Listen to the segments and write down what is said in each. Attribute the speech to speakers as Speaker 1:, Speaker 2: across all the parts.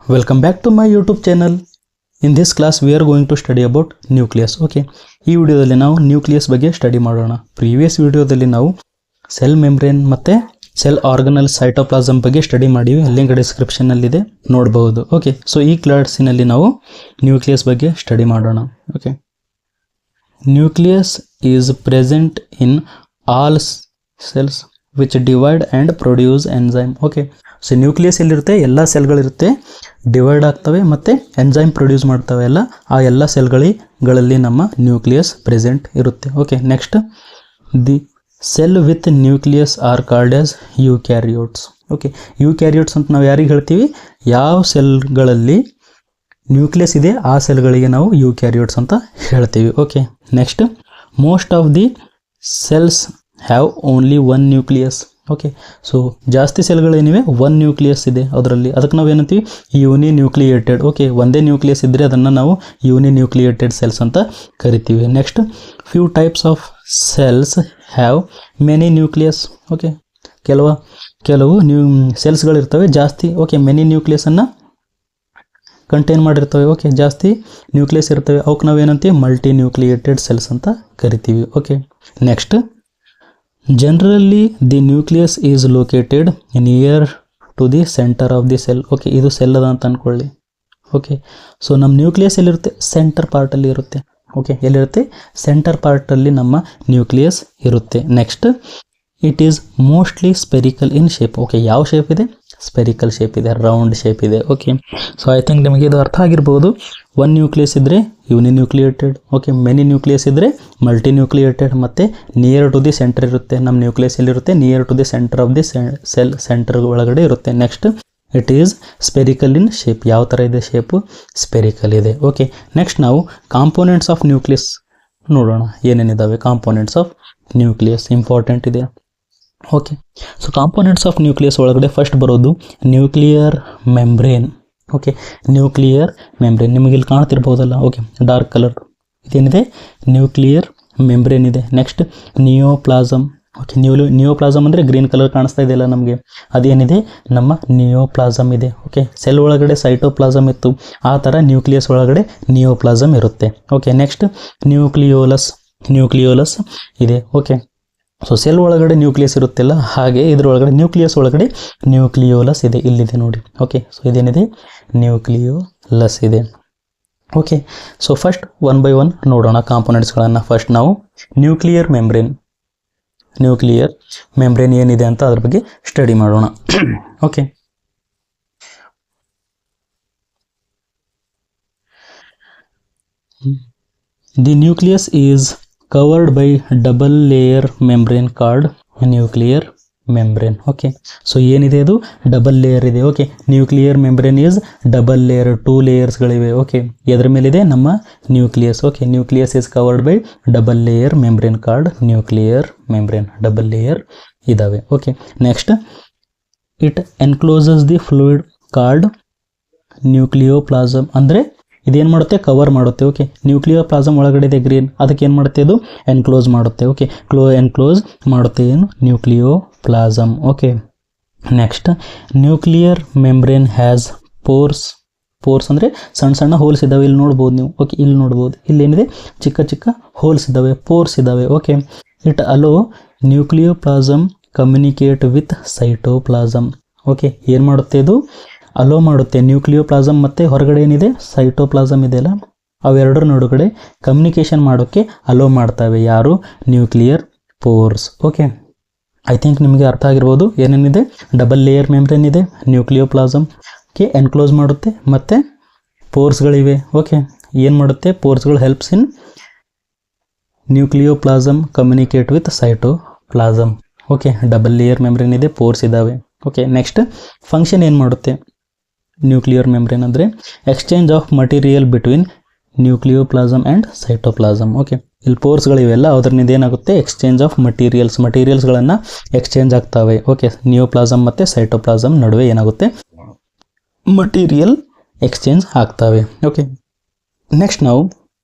Speaker 1: Welcome back to my YouTube channel. In this class we are going to study about nucleus. Okay, ಈ ವಿಡಿಯೋದಲ್ಲಿ ನಾವು nucleus ಬಗ್ಗೆ study ಮಾಡೋಣ. Previous ವಿಡಿಯೋದಲ್ಲಿ ನಾವು ಸೆಲ್ ಮೆಂಬ್ರೇನ್ ಮತ್ತೆ ಸೆಲ್ ಆರ್ಗನಲ್ ಸೈಟೋಪ್ಲಾಸಮ್ ಬಗ್ಗೆ ಸ್ಟಡಿ ಮಾಡಿವಿ. ಲಿಂಕ್ ಡಿಸ್ಕ್ರಿಪ್ಷನ್ ಅಲ್ಲಿ ಇದೆ, ನೋಡಬಹುದು. ಓಕೆ, ಸೊ ಈ ಕ್ಲಾಸಿನಲ್ಲಿ ನಾವು ನ್ಯೂಕ್ಲಿಯಸ್ ಬಗ್ಗೆ ಸ್ಟಡಿ ಮಾಡೋಣ. Okay, nucleus is present in all cells which divide and produce enzyme. Okay, so nucleus ಎಲ್ಲಿರುತ್ತೆ, ಎಲ್ಲ ಸೆಲ್ಗಳಿರುತ್ತೆ, ಡಿವೈಡ್ ಆಗ್ತವೆ ಮತ್ತು ಎನ್ಸೈಮ್ ಪ್ರೊಡ್ಯೂಸ್ ಮಾಡ್ತವೆ. ಎಲ್ಲ ಸೆಲ್ಗಳಲ್ಲಿ ನಮ್ಮ ನ್ಯೂಕ್ಲಿಯಸ್ ಪ್ರೆಸೆಂಟ್ ಇರುತ್ತೆ. Okay, next the cell with nucleus are called as eukaryotes. Okay, eukaryotes ಅಂತ ನಾವು ಯಾರಿಗೆ ಹೇಳ್ತೀವಿ, ಯಾವ ಸೆಲ್ಗಳಲ್ಲಿ ನ್ಯೂಕ್ಲಿಯಸ್ ಇದೆ ಆ ಸೆಲ್ಗಳಿಗೆ ನಾವು ಯೂಕ್ಯಾರಿಯೋಟ್ಸ್ ಅಂತ ಹೇಳ್ತೀವಿ. Okay, next most of the cells have only one nucleus. Okay, so ಜಾಸ್ತಿ ಸೆಲ್ಗಳೇನಿವೆ ಒನ್ ನ್ಯೂಕ್ಲಿಯಸ್ ಇದೆ ಅದರಲ್ಲಿ, ಅದಕ್ಕೆ ನಾವು ಏನಂತೀವಿ, ಯೂನಿ ನ್ಯೂಕ್ಲಿಯೇಟೆಡ್. ಓಕೆ, ಒಂದೇ ನ್ಯೂಕ್ಲಿಯಸ್ ಇದ್ದರೆ ಅದನ್ನು ನಾವು ಯೂನಿ ನ್ಯೂಕ್ಲಿಯೇಟೆಡ್ ಸೆಲ್ಸ್ ಅಂತ ಕರಿತೀವಿ. Next few types of cells have many nucleus. Okay, ಕೆಲವು ಸೆಲ್ಸ್ಗಳಿರ್ತವೆ ಜಾಸ್ತಿ. ಓಕೆ, ಮೆನಿ ನ್ಯೂಕ್ಲಿಯಸನ್ನು ಕಂಟೈನ್ ಮಾಡಿರ್ತವೆ. ಓಕೆ, ಜಾಸ್ತಿ ನ್ಯೂಕ್ಲಿಯಸ್ ಇರ್ತವೆ, ಅವಕ್ಕೆ ನಾವೇನಂತೀವಿ ಮಲ್ಟಿ ನ್ಯೂಕ್ಲಿಯೇಟೆಡ್ ಸೆಲ್ಸ್ ಅಂತ ಕರಿತೀವಿ. Okay, next generally the nucleus is located near to the centre of the cell. Okay, ಇದು ಸೆಲ್ ಅದ ಅಂತ ಅಂದ್ಕೊಳ್ಳಿ. ಓಕೆ, ಸೊ ನಮ್ಮ ನ್ಯೂಕ್ಲಿಯಸ್ ಎಲ್ಲಿರುತ್ತೆ, ಸೆಂಟರ್ ಪಾರ್ಟಲ್ಲಿ ಇರುತ್ತೆ. ಓಕೆ, ಎಲ್ಲಿರುತ್ತೆ, ಸೆಂಟರ್ ಪಾರ್ಟಲ್ಲಿ ನಮ್ಮ ನ್ಯೂಕ್ಲಿಯಸ್ ಇರುತ್ತೆ. Next it is mostly spherical in shape. Okay, ಯಾವ ಶೇಪ್ ಇದೆ, ಸ್ಪೆರಿಕಲ್ ಶೇಪ್ ಇದೆ, ರೌಂಡ್ ಶೇಪ್ ಇದೆ. ಓಕೆ, ಸೊ ಐ ಥಿಂಕ್ ನಿಮಗೆ ಇದು ಅರ್ಥ ಆಗಿರ್ಬೋದು. ಒನ್ ನ್ಯೂಕ್ಲಿಯಸ್ ಇದ್ದರೆ uninucleated. Okay, many nucleus ಇದ್ದರೆ ಮಲ್ಟಿ ನ್ಯೂಕ್ಲಿಯೇಟೆಡ್ ಮತ್ತು ನಿಯರ್ ಟು ದಿ ಸೆಂಟರ್ ಇರುತ್ತೆ. ನಮ್ಮ ನ್ಯೂಕ್ಲಿಯಸ್ ಎಲ್ಲಿರುತ್ತೆ, near to the centre of the cell, centre ಒಳಗಡೆ ಇರುತ್ತೆ. Next it is spherical in shape. ಯಾವ ಥರ ಇದೆ ಶೇಪು, ಸ್ಪೆರಿಕಲ್ ಇದೆ. ಓಕೆ, ನೆಕ್ಸ್ಟ್ ನಾವು ಕಾಂಪೋನೆಂಟ್ಸ್ ಆಫ್ ನ್ಯೂಕ್ಲಿಯಸ್ ನೋಡೋಣ. ಏನೇನಿದ್ದಾವೆ ಕಾಂಪೋನೆಂಟ್ಸ್ ಆಫ್ ನ್ಯೂಕ್ಲಿಯಸ್, ಇಂಪಾರ್ಟೆಂಟ್ ಇದೆ. Okay, so components of nucleus ಒಳಗಡೆ ಫಸ್ಟ್ ಬರೋದು nuclear membrane. Okay, nuclear membrane ನಿಮಗೆ ಇಲ್ಲಿ ಕಾಣ್ತಿರ್ಬೋದಲ್ಲ. ಓಕೆ, ಡಾರ್ಕ್ ಕಲರ್ ಇದೇನಿದೆ, ನ್ಯೂಕ್ಲಿಯರ್ ಮೆಂಬ್ರೇನ್ ಇದೆ. Next neoplasm. ಓಕೆ, ನಿಯೋಪ್ಲಾಸಮ್ ಅಂದರೆ ಗ್ರೀನ್ ಕಲರ್ ಕಾಣಿಸ್ತಾ ಇದೆಯಲ್ಲ ನಮಗೆ, ಅದೇನಿದೆ ನಮ್ಮ ನಿಯೋಪ್ಲಾಸಮ್ ಇದೆ. ಓಕೆ, ಸೆಲ್ ಒಳಗಡೆ ಸೈಟೋಪ್ಲಾಸಮ್ ಇತ್ತು, ಆ ಥರ ನ್ಯೂಕ್ಲಿಯಸ್ ಒಳಗಡೆ ನಿಯೋಪ್ಲಾಸಮ್ ಇರುತ್ತೆ. ಓಕೆ, ನೆಕ್ಸ್ಟ್ ನ್ಯೂಕ್ಲಿಯೋಲಸ್ ಇದೆ. ಓಕೆ, ಸೊ ಸೆಲ್ ಒಳಗಡೆ ನ್ಯೂಕ್ಲಿಯಸ್ ಇರುತ್ತಿಲ್ಲ, ಹಾಗೆ ಇದರೊಳಗಡೆ ನ್ಯೂಕ್ಲಿಯಸ್ ಒಳಗಡೆ ನ್ಯೂಕ್ಲಿಯೋಲಸ್ ಇದೆ, ಇಲ್ಲಿದೆ ನೋಡಿ. ಓಕೆ, ಸೊ ಇದೇನಿದೆ, ನ್ಯೂಕ್ಲಿಯೋಲಸ್ ಇದೆ. Okay, so first one by one ನೋಡೋಣ ಕಾಂಪೋನೆಂಟ್ಸ್ಗಳನ್ನು. ಫಸ್ಟ್ ನಾವು ನ್ಯೂಕ್ಲಿಯರ್ ಮೆಂಬ್ರೇನ್ ಏನಿದೆ ಅಂತ ಅದ್ರ ಬಗ್ಗೆ ಸ್ಟಡಿ ಮಾಡೋಣ. Okay, the nucleus is covered by double layer membrane called nuclear membrane. Okay, so ಏನಿದೆ ಅದು ಡಬಲ್ ಲೇಯರ್ ಇದೆ. Okay, nuclear membrane is double layer, 2 ಲೇಯರ್ಸ್ಗಳಿವೆ. ಓಕೆ, ಎದ್ರ ಮೇಲಿದೆ, ನಮ್ಮ nucleus. Okay, nucleus is covered by double layer membrane called nuclear membrane, double layer ಇದಾವೆ. Okay, next it encloses the fluid called nucleoplasm. ಅಂದರೆ ಇದೇನು ಮಾಡುತ್ತೆ, cover ಮಾಡುತ್ತೆ. ಓಕೆ, ನ್ಯೂಕ್ಲಿಯೋಪ್ಲಾಸಮ್ ಒಳಗಡೆ ಇದೆ ಗ್ರೀನ್, ಅದಕ್ಕೆ ಏನು ಮಾಡುತ್ತೆ, ಇದು ಎನ್ಕ್ಲೋಸ್ ಮಾಡುತ್ತೆ. ಓಕೆ, ಎನ್ಕ್ಲೋಸ್ ಮಾಡುತ್ತೆ ಏನು, nucleoplasm. Okay, next nuclear membrane has pores ಅಂದರೆ ಸಣ್ಣ ಸಣ್ಣ ಹೋಲ್ಸ್ ಇದ್ದಾವೆ, ಇಲ್ಲಿ ನೋಡ್ಬೋದು ನೀವು. ಓಕೆ, ಇಲ್ಲಿ ನೋಡ್ಬೋದು, ಇಲ್ಲೇನಿದೆ, ಚಿಕ್ಕ ಚಿಕ್ಕ ಹೋಲ್ಸ್ ಇದ್ದಾವೆ, ಪೋರ್ಸ್ ಇದ್ದಾವೆ. Okay, it hello nucleoplasm communicate with cytoplasm. Okay, ಏನು ಮಾಡುತ್ತೆ, ಇದು ಅಲೋ ಮಾಡುತ್ತೆ ನ್ಯೂಕ್ಲಿಯೋಪ್ಲಾಸಮ್ ಮತ್ತು ಹೊರಗಡೆ ಏನಿದೆ ಸೈಟೋಪ್ಲಾಸಮ್ ಇದೆಯಲ್ಲ, ಅವೆರಡರ ನಡುಗಡೆ ಕಮ್ಯುನಿಕೇಷನ್ ಮಾಡೋಕ್ಕೆ ಅಲೋ ಮಾಡ್ತವೆ. ಯಾರು, nuclear pores. Okay, I think ನಿಮಗೆ ಅರ್ಥ ಆಗಿರ್ಬೋದು. ಏನೇನಿದೆ, ಡಬಲ್ ಲೇಯರ್ ಮೆಂಬ್ರೇನ್ ಇದೆ, ನ್ಯೂಕ್ಲಿಯೋಪ್ಲಾಸಮ್ಗೆ ಎನ್ಕ್ಲೋಸ್ ಮಾಡುತ್ತೆ, ಮತ್ತು ಪೋರ್ಸ್ಗಳಿವೆ. ಓಕೆ, ಏನು ಮಾಡುತ್ತೆ, ಪೋರ್ಸ್ಗಳು helps in nucleoplasm communicate with cytoplasm. Okay, double layer membrane ಇದೆ, ಪೋರ್ಸ್ ಇದ್ದಾವೆ. ಓಕೆ, ನೆಕ್ಸ್ಟ್ ಫಂಕ್ಷನ್ ಏನು ಮಾಡುತ್ತೆ, ನ್ಯೂಕ್ಲಿಯರ್ ಮೆಂಬ್ರೇನ್ ಅಂದರೆ exchange of material between nucleoplasm and cytoplasm. Okay, ಇಲ್ಲಿ ಪೋರ್ಸ್ಗಳಿವೆಲ್ಲ, ಅದರಿಂದ ಏನಾಗುತ್ತೆ, ಎಕ್ಸ್ಚೇಂಜ್ ಆಫ್ ಮಟೀರಿಯಲ್ಸ್ಗಳನ್ನು ಎಕ್ಸ್ಚೇಂಜ್ ಆಗ್ತವೆ. ಓಕೆ, ನಿಯೋಪ್ಲಾಸಮ್ ಮತ್ತು ಸೈಟೋಪ್ಲಾಸಮ್ ನಡುವೆ ಏನಾಗುತ್ತೆ, ಮಟೀರಿಯಲ್ ಎಕ್ಸ್ಚೇಂಜ್ ಆಗ್ತವೆ. ಓಕೆ, ನೆಕ್ಸ್ಟ್ ನಾವು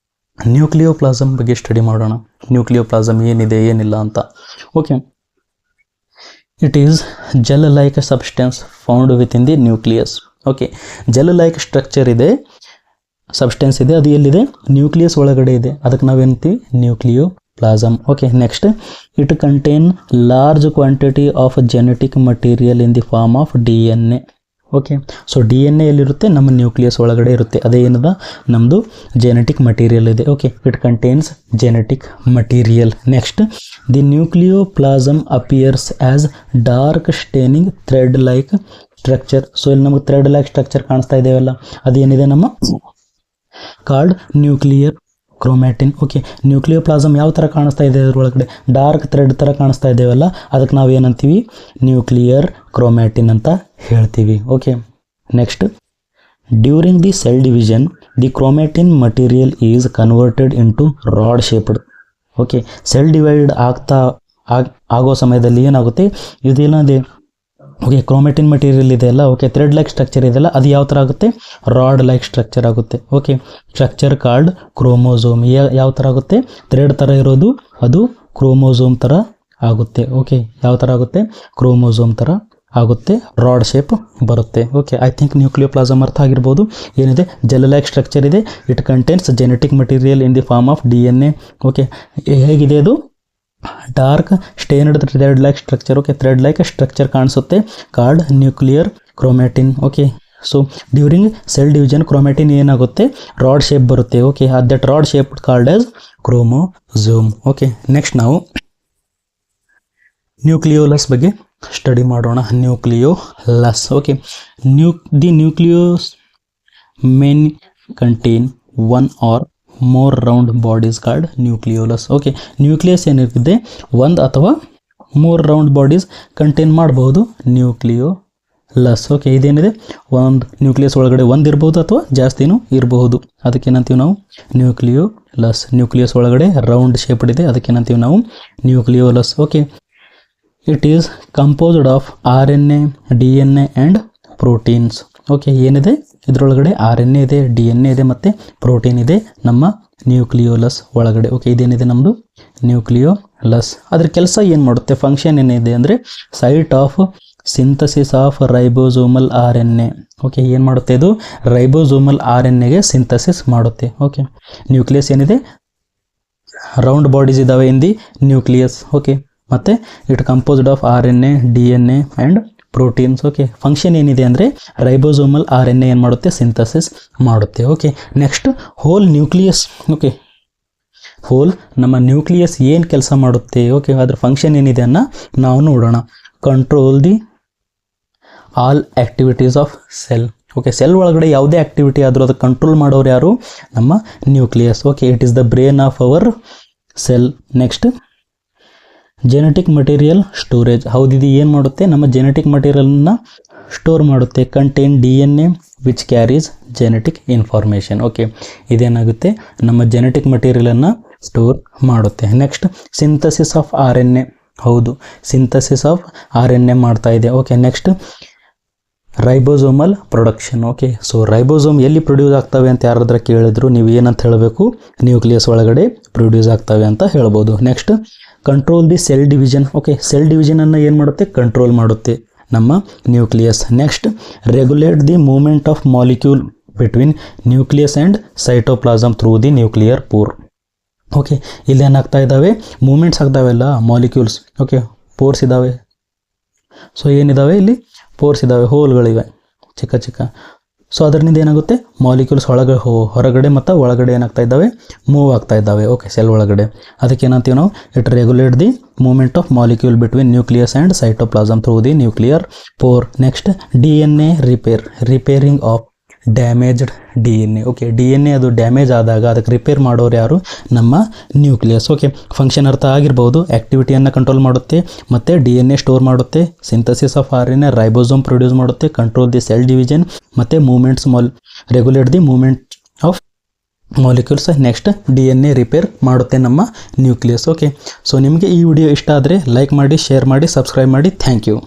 Speaker 1: ನ್ಯೂಕ್ಲಿಯೋಪ್ಲಾಸಮ್ ಬಗ್ಗೆ ಸ್ಟಡಿ ಮಾಡೋಣ. ನ್ಯೂಕ್ಲಿಯೋಪ್ಲಾಸಮ್ ಏನಿದೆ ಏನಿಲ್ಲ ಅಂತ. Okay, it is gel like substance found with in the nucleus. Okay, gel like structure ಇದೆ, ಸಬ್ಸ್ಟೆನ್ಸ್ ಇದೆ, ಅದು ಎಲ್ಲಿದೆ? ನ್ಯೂಕ್ಲಿಯಸ್ ಒಳಗಡೆ ಇದೆ. ಅದಕ್ಕೆ ನಾವೇನ್ತೀವಿ? Nucleoplasm. Okay, next, it contain large quantity of genetic material in the form of DNA. Okay, so DNA ಎಲ್ಲಿರುತ್ತೆ? ನಮ್ಮ ನ್ಯೂಕ್ಲಿಯಸ್ ಒಳಗಡೆ ಇರುತ್ತೆ. ಅದೇ ಏನದ? ನಮ್ಮದು ಜೆನೆಟಿಕ್ ಮಟೀರಿಯಲ್ ಇದೆ. Okay, it contains genetic material. Next, the nucleoplasm appears as dark staining thread like structure. So ಇಲ್ಲಿ ನಮಗೆ ಥ್ರೆಡ್ ಲೈಕ್ ಸ್ಟ್ರಕ್ಚರ್ ಕಾಣಿಸ್ತಾ ಇದೆಯಲ್ಲ, ಅದೇನಿದೆ? ನಮ್ಮ called nuclear chromatin. Okay, nucleoplasm ಯಾವ ಥರ ಕಾಣಿಸ್ತಾ ಇದೆ? ಅದರೊಳಗಡೆ ಡಾರ್ಕ್ ಥ್ರೆಡ್ ಥರ ಕಾಣಿಸ್ತಾ ಇದ್ದೇವಲ್ಲ, ಅದಕ್ಕೆ ನಾವು ಏನಂತೀವಿ? ನ್ಯೂಕ್ಲಿಯರ್ ಕ್ರೋಮ್ಯಾಟಿನ್ ಅಂತ ಹೇಳ್ತೀವಿ. Okay, next, during the cell division the chromatin material is converted into rod shaped. Okay, cell divide ಆಗೋ ಸಮಯದಲ್ಲಿ ಏನಾಗುತ್ತೆ? ಇದೇನದೆ? ಓಕೆ, ಕ್ರೋಮ್ಯಾಟಿನ್ ಮಟೀರಿಯಲ್ ಇದೆಯಲ್ಲ, ಓಕೆ, ಥ್ರೆಡ್ ಲೈಕ್ ಸ್ಟ್ರಕ್ಚರ್ ಇದೆಯಲ್ಲ, ಅದು ಯಾವ ಥರ ಆಗುತ್ತೆ? ರಾಡ್ ಲೈಕ್ ಸ್ಟ್ರಕ್ಚರ್ ಆಗುತ್ತೆ. Okay, structure called chromosome. ಯಾವ ಥರ ಆಗುತ್ತೆ? ಥ್ರೆಡ್ ಥರ ಇರೋದು ಅದು ಕ್ರೋಮೋಸೋಮ್ ಥರ ಆಗುತ್ತೆ. ಓಕೆ, ಯಾವ ಥರ ಆಗುತ್ತೆ? ಕ್ರೋಮೋಸೋಮ್ ಥರ ಆಗುತ್ತೆ, ರಾಡ್ ಶೇಪ್ ಬರುತ್ತೆ. ಓಕೆ, ಐ ಥಿಂಕ್ ನ್ಯೂಕ್ಲಿಯೋಪ್ಲಾಸಮ್ ಅರ್ಥ ಆಗಿರ್ಬೋದು. ಏನಿದೆ? ಜೆಲ್ ಲೈಕ್ ಸ್ಟ್ರಕ್ಚರ್ ಇದೆ, it contains genetic material in the form of DNA. Okay, ಹೇಗಿದೆ ಅದು? Dark stained thread like structure. Okay, thread like structure ಕಾಣಿಸುತ್ತೆ, called nuclear chromatin. Okay, so during cell division chromatin ಏನಾಗುತ್ತೆ? Rod shape ಬರುತ್ತೆ. Okay, that rod shape called as chromosome. Okay, next ನಾವು nucleolus ಬಗ್ಗೆ study ಮಾಡೋಣ. Nucleolus. Okay, the ನ್ಯೂಕ್ಲಿಯೋಸ್ may contain one or more round bodies called nucleolus. Okay, nucleus ಏನಿದೆ? ಒಂದು ಅಥವಾ ಮೂರು round bodies contain ಮಾಡಬಹುದು ನ್ಯೂಕ್ಲಿಯೋಲಸ್. ಓಕೆ, ಇದೇನಿದೆ? ಒಂದು ನ್ಯೂಕ್ಲಿಯಸ್ ಒಳಗಡೆ ಒಂದು ಇರ್ಬೋದು ಅಥವಾ ಜಾಸ್ತಿನೂ ಇರಬಹುದು. ಅದಕ್ಕೇನಂತೀವಿ ನಾವು? ನ್ಯೂಕ್ಲಿಯೋಲಸ್. ನ್ಯೂಕ್ಲಿಯಸ್ ಒಳಗಡೆ ರೌಂಡ್ ಶೇಪ್ಡ್ ಇದೆ, ಅದಕ್ಕೇನಂತೀವಿ ನಾವು? Nucleolus. Okay, it is composed of RNA, DNA and proteins. Okay, ಏನಿದೆ ಇದರೊಳಗಡೆ? RNA ಇದೆ, DNA ಇದೆ ಮತ್ತು ಪ್ರೋಟೀನ್ ಇದೆ ನಮ್ಮ ನ್ಯೂಕ್ಲಿಯೋಲಸ್ ಒಳಗಡೆ. ಓಕೆ, ಇದೇನಿದೆ ನಮ್ಮದು ನ್ಯೂಕ್ಲಿಯೋಲಸ್. ಅದ್ರ ಕೆಲಸ ಏನು ಮಾಡುತ್ತೆ? ಫಂಕ್ಷನ್ ಏನಿದೆ ಅಂದರೆ site of synthesis of ribosomal RNA. Okay, ಏನು ಮಾಡುತ್ತೆ ಇದು? ರೈಬೋಸೋಮಲ್ RNAಗೆ ಸಿಂಥಸಿಸ್ ಮಾಡುತ್ತೆ. ಓಕೆ, ನ್ಯೂಕ್ಲಿಯಸ್ ಏನಿದೆ? ರೌಂಡ್ ಬಾಡೀಸ್ ಇದ್ದಾವೆ ಇನ್ ದಿ ನ್ಯೂಕ್ಲಿಯಸ್. ಓಕೆ, ಮತ್ತು it composed of RNA, DNA and proteins. Okay, function ಏನಿದೆ ಅಂದರೆ ರೈಬೋಸೋಮಲ್ RNA ಏನು ಮಾಡುತ್ತೆ? ಸಿಂಥಸಿಸ್ ಮಾಡುತ್ತೆ. Okay, next, whole nucleus. Okay, whole ನಮ್ಮ ನ್ಯೂಕ್ಲಿಯಸ್ ಏನು ಕೆಲಸ ಮಾಡುತ್ತೆ? ಓಕೆ, ಅದ್ರ ಫಂಕ್ಷನ್ ಏನಿದೆ ಅನ್ನ ನಾವು ನೋಡೋಣ. Control the all activities of cell. Okay, cell ಒಳಗಡೆ ಯಾವುದೇ ಆ್ಯಕ್ಟಿವಿಟಿ ಆದರೂ ಅದಕ್ಕೆ ಕಂಟ್ರೋಲ್ ಮಾಡೋರು ಯಾರು? ನಮ್ಮ nucleus. Okay, it is the brain of our cell. Next, genetic material storage. ಹೌದಿದು ಏನು ಮಾಡುತ್ತೆ? ನಮ್ಮ ಜೆನೆಟಿಕ್ ಮಟೀರಿಯಲ್ನ ಸ್ಟೋರ್ ಮಾಡುತ್ತೆ. Contain DNA which carries genetic information. Okay, ಇದೇನಾಗುತ್ತೆ? ನಮ್ಮ ಜೆನೆಟಿಕ್ ಮಟೀರಿಯಲನ್ನು ಸ್ಟೋರ್ ಮಾಡುತ್ತೆ. Next, synthesis of RNA. ಹೌದು, ಸಿಂಥಸಿಸ್ ಆಫ್ RNA ಮಾಡ್ತಾ ಇದೆ. Okay, next, ribosomal production. Okay, so ribosome ಎಲ್ಲಿ ಪ್ರೊಡ್ಯೂಸ್ ಆಗ್ತವೆ ಅಂತ ಯಾರಾದ್ರೂ ಕೇಳಿದ್ರು ನೀವು ಏನಂತ ಹೇಳಬೇಕು? ನ್ಯೂಕ್ಲಿಯಸ್ ಒಳಗಡೆ ಪ್ರೊಡ್ಯೂಸ್ ಆಗ್ತವೆ ಅಂತ ಹೇಳ್ಬೋದು. Next, control the cell division. Okay, cell ಡಿವಿಷನನ್ನು ಏನು ಮಾಡುತ್ತೆ? ಕಂಟ್ರೋಲ್ ಮಾಡುತ್ತೆ ನಮ್ಮ nucleus. Next, regulate the movement of molecule between nucleus and cytoplasm through the nuclear pore. Okay, ಇಲ್ಲಿ ಏನಾಗ್ತಾ ಇದ್ದಾವೆ? ಮೂಮೆಂಟ್ಸ್ ಆಗ್ತಾವೆಲ್ಲ ಮಾಲಿಕ್ಯೂಲ್ಸ್. ಓಕೆ, ಪೋರ್ಸ್ ಇದ್ದಾವೆ. ಸೊ ಏನಿದ್ದಾವೆ? ಇಲ್ಲಿ ಪೋರ್ಸ್ ಇದ್ದಾವೆ, ಹೋಲ್ಗಳಿವೆ ಚಿಕ್ಕ ಚಿಕ್ಕ. ಸೊ ಅದರಿಂದ ಏನಾಗುತ್ತೆ? ಮಾಲಿಕ್ಯೂಲ್ಸ್ ಹೊರಗಡೆ ಮತ್ತು ಒಳಗಡೆ ಏನಾಗ್ತಾ ಇದ್ದಾವೆ? ಮೂವ್ ಆಗ್ತಾ ಇದ್ದಾವೆ. ಓಕೆ, ಸೆಲ್ ಒಳಗಡೆ. ಅದಕ್ಕೆ ಏನಂತೀವಿ ನಾವು? It regulate the movement of molecule between nucleus and cytoplasm through the nuclear pore. Next, DNA repairing of damaged DNA. ಓಕೆ, DNA ಅದು ಡ್ಯಾಮೇಜ್ ಆದಾಗ ಅದಕ್ಕೆ ರಿಪೇರ್ ಮಾಡೋರು ಯಾರು? ನಮ್ಮ ನ್ಯೂಕ್ಲಿಯಸ್. ಓಕೆ, ಫಂಕ್ಷನ್ ಅರ್ಥ ಆಗಿರ್ಬೋದು. ಆ್ಯಕ್ಟಿವಿಟಿಯನ್ನು ಕಂಟ್ರೋಲ್ ಮಾಡುತ್ತೆ, ಮತ್ತು DNA ಸ್ಟೋರ್ ಮಾಡುತ್ತೆ, synthesis of RNA, ribosome produce ಮಾಡುತ್ತೆ, ಕಂಟ್ರೋಲ್ ದಿ ಸೆಲ್ ಡಿವಿಷನ್, ಮತ್ತು moments regulate the moment of molecules. Next, DNA repair ಮಾಡುತ್ತೆ ನಮ್ಮ ನ್ಯೂಕ್ಲಿಯಸ್. ಓಕೆ, ಸೊ ನಿಮಗೆ ಈ ವಿಡಿಯೋ ಇಷ್ಟ ಆದರೆ ಲೈಕ್ ಮಾಡಿ, ಶೇರ್ ಮಾಡಿ, ಸಬ್ಸ್ಕ್ರೈಬ್ ಮಾಡಿ. Thank you.